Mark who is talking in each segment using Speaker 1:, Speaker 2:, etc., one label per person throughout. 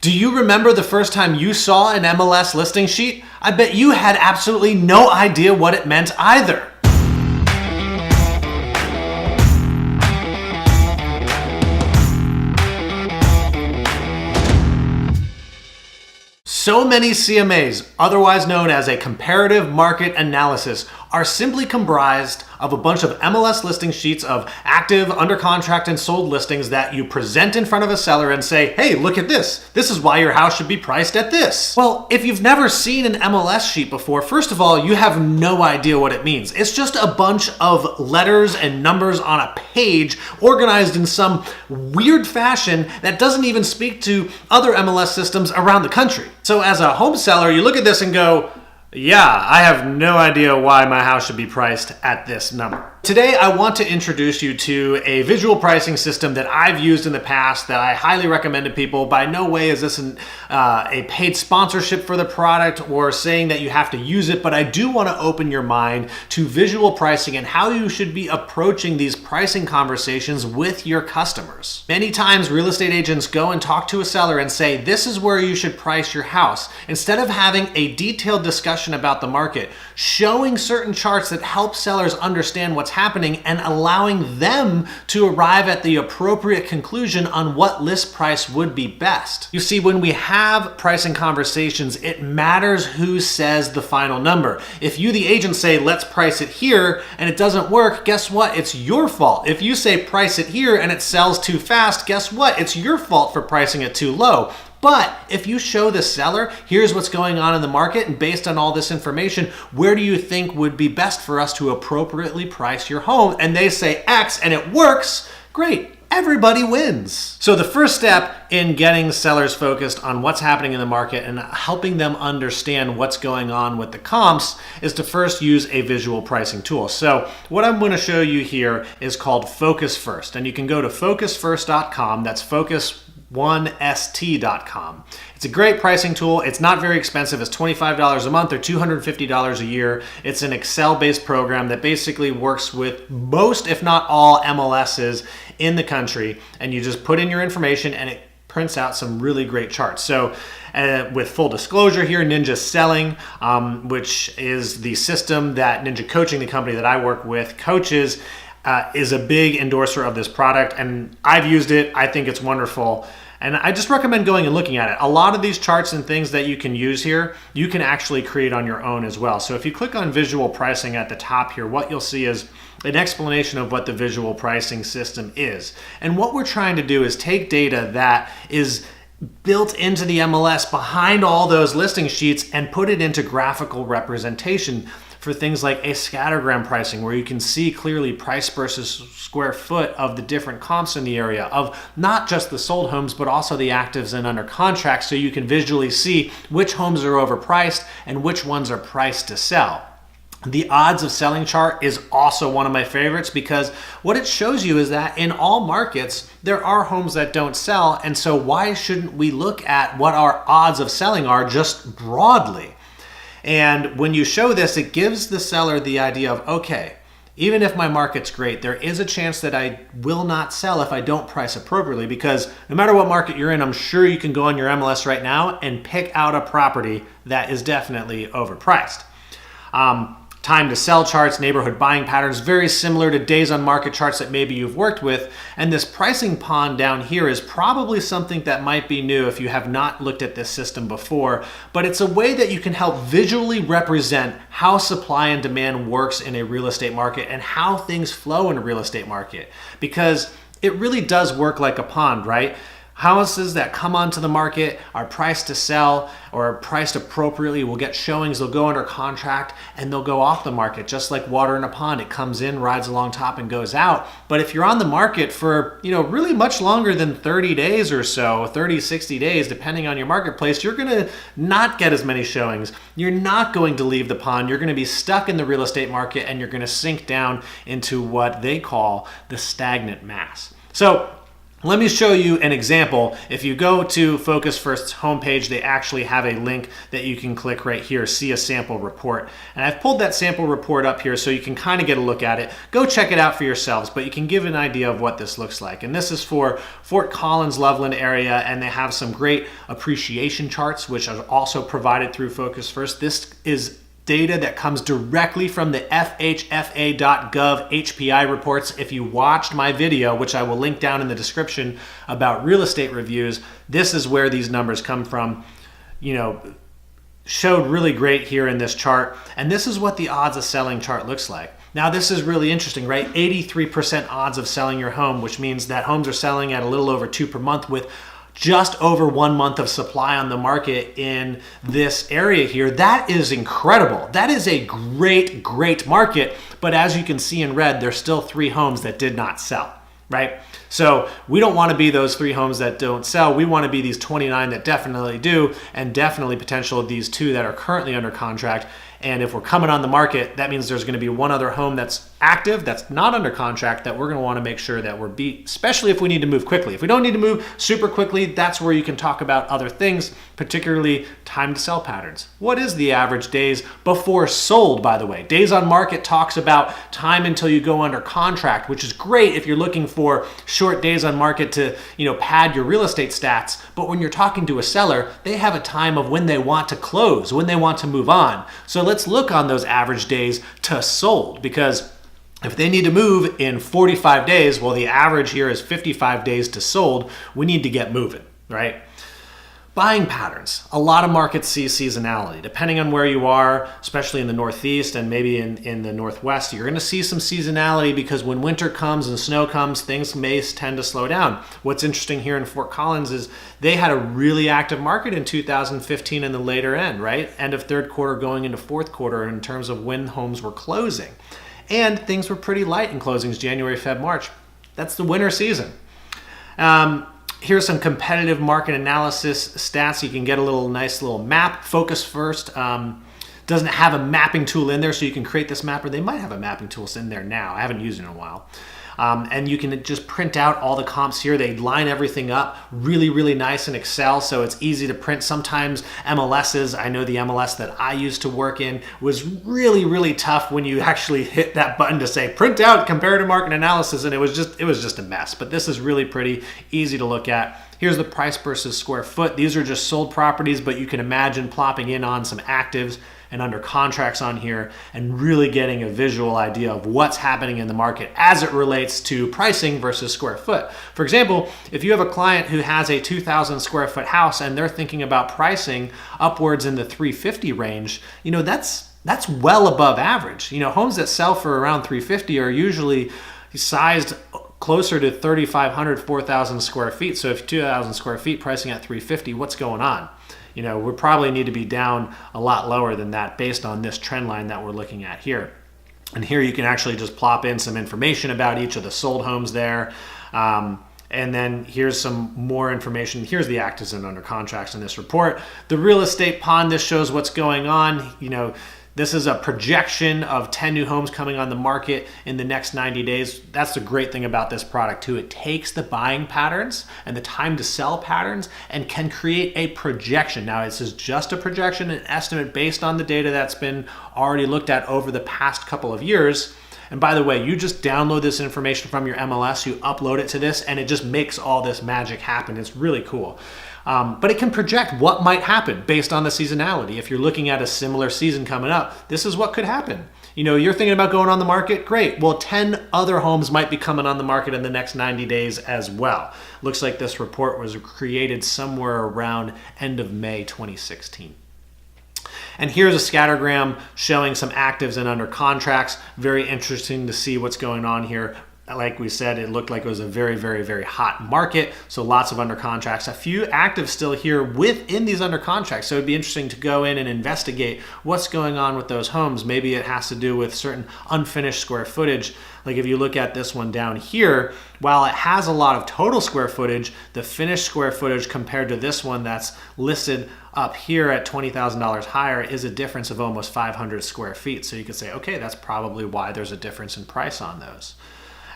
Speaker 1: Do you remember the first time you saw an MLS listing sheet? I bet you had absolutely no idea what it meant either. So many CMAs, otherwise known as a comparative market analysis, are simply comprised of a bunch of MLS listing sheets of active, under contract, and sold listings that you present in front of a seller and say, hey, look at this. This is why your house should be priced at this. Well, if you've never seen an MLS sheet before, first of all, you have no idea what it means. It's just a bunch of letters and numbers on a page organized in some weird fashion that doesn't even speak to other MLS systems around the country. So as a home seller, you look at this and go, yeah, I have no idea why my house should be priced at this number. Today, I want to introduce you to a visual pricing system that I've used in the past that I highly recommend to people. By no way is this a paid sponsorship for the product or saying that you have to use it, but I do want to open your mind to visual pricing and how you should be approaching these pricing conversations with your customers. Many times, real estate agents go and talk to a seller and say, this is where you should price your house. Instead of having a detailed discussion about the market, showing certain charts that help sellers understand what's happening and allowing them to arrive at the appropriate conclusion on what list price would be best. You see, when we have pricing conversations, it matters who says the final number. If you, the agent, say, let's price it here, and it doesn't work, guess what? It's your fault. If you say price it here and it sells too fast, guess what? It's your fault for pricing it too low. But if you show the seller, here's what's going on in the market, and based on all this information, where do you think would be best for us to appropriately price your home? And they say X and it works, great. Everybody wins. So the first step in getting sellers focused on what's happening in the market and helping them understand what's going on with the comps is to first use a visual pricing tool. So what I'm going to show you here is called Focus First, and you can go to focusfirst.com. That's focus1st.com. It's a great pricing tool. It's not very expensive. It's $25 a month or $250 a year. It's an Excel-based program that basically works with most, if not all, MLSs in the country. And you just put in your information and it prints out some really great charts. So with full disclosure here, Ninja Selling, which is the system that Ninja Coaching, the company that I work with, coaches, is a big endorser of this product. And I've used it. I think it's wonderful. And I just recommend going and looking at it. A lot of these charts and things that you can use here, you can actually create on your own as well. So if you click on visual pricing at the top here, what you'll see is an explanation of what the visual pricing system is. And what we're trying to do is take data that is built into the MLS behind all those listing sheets and put it into graphical representation for things like a scattergram pricing, where you can see clearly price versus square foot of the different comps in the area of not just the sold homes, but also the actives and under contract, so you can visually see which homes are overpriced and which ones are priced to sell. The odds of selling chart is also one of my favorites because what it shows you is that in all markets, there are homes that don't sell. And so why shouldn't we look at what our odds of selling are just broadly? And when you show this, it gives the seller the idea of, okay, even if my market's great, there is a chance that I will not sell if I don't price appropriately, because no matter what market you're in, I'm sure you can go on your MLS right now and pick out a property that is definitely overpriced. Time to sell charts, neighborhood buying patterns, very similar to days on market charts that maybe you've worked with. And this pricing pond down here is probably something that might be new if you have not looked at this system before, but it's a way that you can help visually represent how supply and demand works in a real estate market and how things flow in a real estate market, because it really does work like a pond, right? Houses that come onto the market are priced to sell or are priced appropriately will get showings, they'll go under contract, and they'll go off the market. Just like water in a pond, it comes in, rides along top, and goes out. But if you're on the market for, really much longer than 30 days or so, 30, 60 days, depending on your marketplace, you're gonna not get as many showings. You're not going to leave the pond. You're gonna be stuck in the real estate market, and you're gonna sink down into what they call the stagnant mass. So Let me show you an example. If you go to Focus First's homepage, they actually have a link that you can click right here, see a sample report. And I've pulled that sample report up here so you can kind of get a look at it. Go check it out for yourselves, but you can give an idea of what this looks like. And this is for Fort Collins, Loveland area, and they have some great appreciation charts, which are also provided through Focus First. This is data that comes directly from the FHFA.gov HPI reports. If you watched my video, which I will link down in the description about real estate reviews, this is where these numbers come from. Showed really great here in this chart. And this is what the odds of selling chart looks like. Now, this is really interesting, right? 83% odds of selling your home, which means that homes are selling at a little over 2 per month with just over 1 month of supply on the market in this area here. That is incredible. That is a great, great market. But as you can see in red, there's still 3 homes that did not sell, right? So we don't want to be those 3 homes that don't sell. We want to be these 29 that definitely do, and definitely potential of these 2 that are currently under contract. And if we're coming on the market, that means there's going to be 1 other home that's active, that's not under contract, that we're going to want to make sure that we're beat, especially if we need to move quickly. If we don't need to move super quickly, that's where you can talk about other things, particularly time to sell patterns. What is the average days before sold, by the way? Days on market talks about time until you go under contract, which is great if you're looking for short days on market to, pad your real estate stats. But when you're talking to a seller, they have a time of when they want to close, when they want to move on. So let's look on those average days to sold, because if they need to move in 45 days, well, the average here is 55 days to sold. We need to get moving, right? Buying patterns. A lot of markets see seasonality. Depending on where you are, especially in the Northeast and maybe in the Northwest, you're going to see some seasonality because when winter comes and snow comes, things may tend to slow down. What's interesting here in Fort Collins is they had a really active market in 2015 in the later end, right? End of third quarter going into fourth quarter in terms of when homes were closing. And things were pretty light in closings, January, Feb, March. That's the winter season. Here's some competitive market analysis stats. You can get a nice little map. Focus First doesn't have a mapping tool in there, so you can create this map, or they might have a mapping tool in there now. I haven't used it in a while. And you can just print out all the comps here. They line everything up really, really nice in Excel, so it's easy to print. Sometimes MLSs, I know the MLS that I used to work in was really, really tough when you actually hit that button to say print out comparative market analysis, and it was just a mess. But this is really pretty easy to look at. Here's the price versus square foot. These are just sold properties, but you can imagine plopping in on some actives and under contracts on here and really getting a visual idea of what's happening in the market as it relates to pricing versus square foot. For example, if you have a client who has a 2,000 square foot house and they're thinking about pricing upwards in the 350 range, that's well above average. Homes that sell for around 350 are usually sized closer to 3,500, 4,000 square feet. So if 2,000 square feet pricing at 350, what's going on? We probably need to be down a lot lower than that based on this trend line that we're looking at here. And here you can actually just plop in some information about each of the sold homes there. And then here's some more information. Here's the actives and under contracts in this report. The real estate pond, this shows what's going on. This is a projection of 10 new homes coming on the market in the next 90 days. That's the great thing about this product too. It takes the buying patterns and the time to sell patterns and can create a projection. Now, this is just a projection, an estimate based on the data that's been already looked at over the past couple of years. And by the way, you just download this information from your MLS, you upload it to this, and it just makes all this magic happen. It's really cool. But it can project what might happen based on the seasonality. If you're looking at a similar season coming up, this is what could happen. You're thinking about going on the market? Great. Well, 10 other homes might be coming on the market in the next 90 days as well. Looks like this report was created somewhere around end of May 2016. And here's a scattergram showing some actives and under contracts. Very interesting to see what's going on here. Like we said, it looked like it was a very, very, very hot market. So lots of under contracts. A few actives still here within these under contracts. So it'd be interesting to go in and investigate what's going on with those homes. Maybe it has to do with certain unfinished square footage. Like if you look at this one down here, while it has a lot of total square footage, the finished square footage compared to this one that's listed up here at $20,000 higher is a difference of almost 500 square feet. So you could say, okay, that's probably why there's a difference in price on those.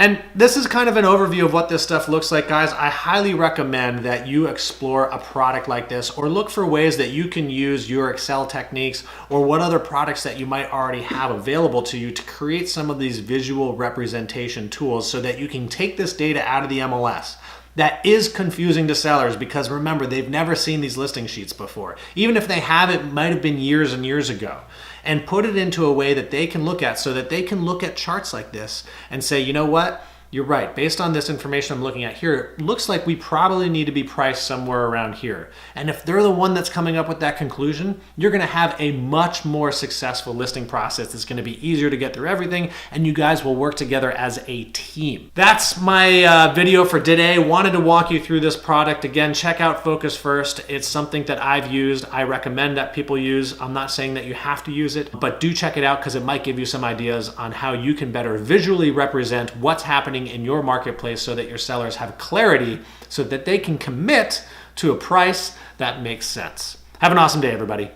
Speaker 1: And this is kind of an overview of what this stuff looks like, guys. I highly recommend that you explore a product like this or look for ways that you can use your Excel techniques or what other products that you might already have available to you to create some of these visual representation tools so that you can take this data out of the MLS. That is confusing to sellers because remember, they've never seen these listing sheets before. Even if they have, it might have been years and years ago. And put it into a way that they can look at so that they can look at charts like this and say, you know what? You're right. Based on this information I'm looking at here, it looks like we probably need to be priced somewhere around here. And if they're the one that's coming up with that conclusion, you're going to have a much more successful listing process. It's going to be easier to get through everything, and you guys will work together as a team. That's my video for today. Wanted to walk you through this product. Again, check out Focus First. It's something that I've used. I recommend that people use. I'm not saying that you have to use it, but do check it out because it might give you some ideas on how you can better visually represent what's happening in your marketplace so that your sellers have clarity so that they can commit to a price that makes sense. Have an awesome day, everybody.